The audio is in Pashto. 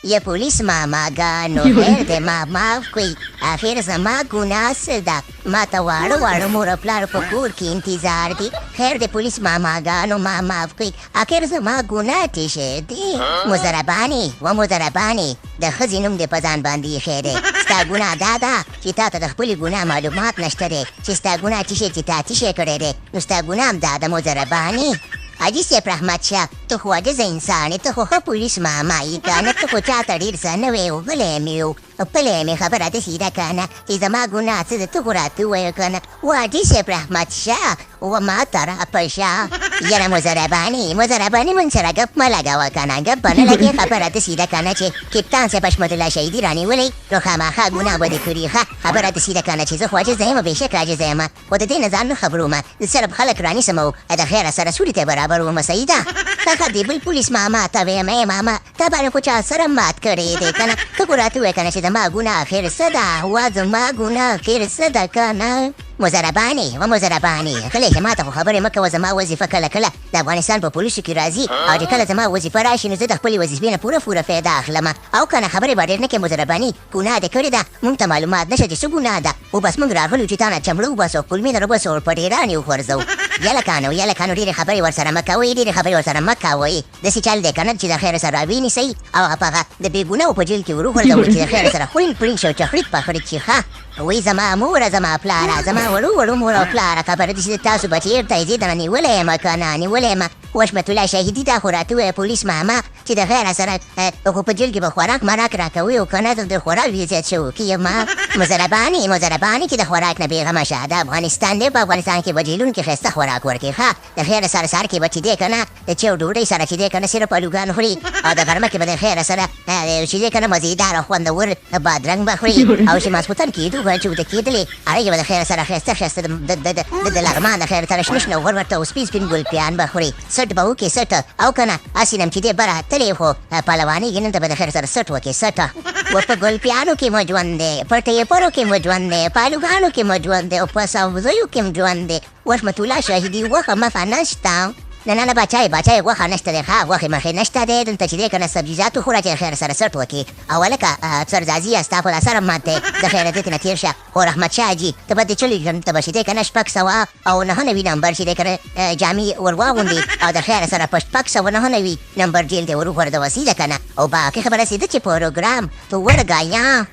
یا پولیس ماماګانو خیر دی ما معاف کړئ اخر زما ګناه څه ده ما ته واړه واړه مور او پلار په کور کې انتظار دی خیر دی پولیس ماماګانو ما معاف کړئ اخر زما ګناه څه شی دی مضربانې د ښځې نوم دې په ځان باندې ایښی دی ستا ګناه دا ده چې تا ته د خپلې ګناه معلومات نشته دی چې ستا ګناه څه شی چې تا څه شی کړی دی نو ستا ګناه هم دا ده مضربانې حاجي صاحب رحمت شاه ته خو عاجزه انسان یې ته خو ښه پولیس ماما یې که نه ته خو چاته ډېر څه نه وې غلی مې یو پلی مې خبره داسې ده که نه چې زما ګناه څه ده ته خو راته ووایه که نه و حاجي صاحب رحمت شاه و ما طرفه شه یاره مضربانې من سره ګپ مه لګوه که نه ګپ به نه لګې خبره داسې ده که نه چې کپتان صاحب حشمت الله شهیدي رانیولی نو خامخا ګناه به دې کړي ښه خبره داسې ده که نه چې زه خو عاجزه یم بېشکه عاجزه یم خو د دې نه ځان نه خبرومه صرف خلک رانیسم او د خیره سره سوري ته برابر ومه صحیح ده ښه د بل پولیس ماما ته ویم ای ماما تا باندې خو چا سره مات کړی دی که نه ته خو راته ووایه که نه چې زما ګناه اخر څه ده وا زما ګناه اخر څه ده که نه مضربانې غلی شه ما ته خو خبرې مه کوه زما وظیفه کله کله د افغانستان په پولیسو کې راځي او چې کله زما وظیفه راشي نو زه د خپلې وظیفې نه پوره فایده اخلم او که نه خبرې به ډېر نه کوې مضربانې ګناه دې کړې ده موږ ته معلومات نشته چې څه ګناه ده او بس موږ راغلو چې تا نه چمړه وباسو او کلمې نه راوباسو او په ډېران یې وغورځوو یلکانو ډېرې خبرې ورسره مه کوئ داسې چل دی که نه چې د خیره سره راوینیسئ او په هغه د بې ګناهو په جیل کې وروغورځوئ چې د خیره سره خورین پړین شي او چخړید پخړید شي ښه وی زما موره زما پلاره زما وړو مور او پلاره خبره ده چې تاسو به چېرته یې زه درنه نیولی یم که نه نیولی یم وشمت الله شهیدي دا خو راته ووایه پولیس ماما چې د خیره سره خو په جیل کې به خوراک مراک راکوي او که نه د خوراک ډېر زیات شوقي یم مضربانې چې د خوراک نه بېغمه شه د افغانستان دی په افغانستان کې به جیلونو کې ښایسته خوراک ورکوي ښه د خیره سره سهار کې به چې دی که نه د چیو ډوډۍ سره چې دی که نه صرف الوګان خوري او د غرمه کې به د خیره سره چې دی که نه مزېدار خوندور بادرنګ به خوري او چې ماسپوتن کېدو که چې ورته کېدلې هغې به د خیره سره ښایسته د لغمان د خیره سره شنه شنه غور ورته او سپین ګلپیان به خوري سټ به وکړي سټ او که نه هسې نم چې دی بره تلې خو پهلوانېږي نن ته به د خیر سره سټ وکړي سټه و په ګلپیانو کې مو ژوند دی په ټیپرو کې مو ژوند دی په الوګانو کې مو ژوند دی او په سبزیو کې مو ژوند دی وشمت الله شهیدي غوښه مفه نشته نه بچای غوښه نشته دی ښه غوښې مخې نشته دی دلته چې دی که نه سبزیجات وخوره چې د خیر سره سټ وکړي او هلکه سرځازي ستا په لاسره مات دی د خیره دې نه تېر شه خو رحمت شاه حاجي ته به دې چلې ته به چې دی که نه 600 او 9 نمبر چې دی که نه جامې ور واغوندې او د خیره سره په 609 نمبر جیل دی ور وغورځوه سیده که نه او باقي خبره سیده چې پروګرام تو ورګایا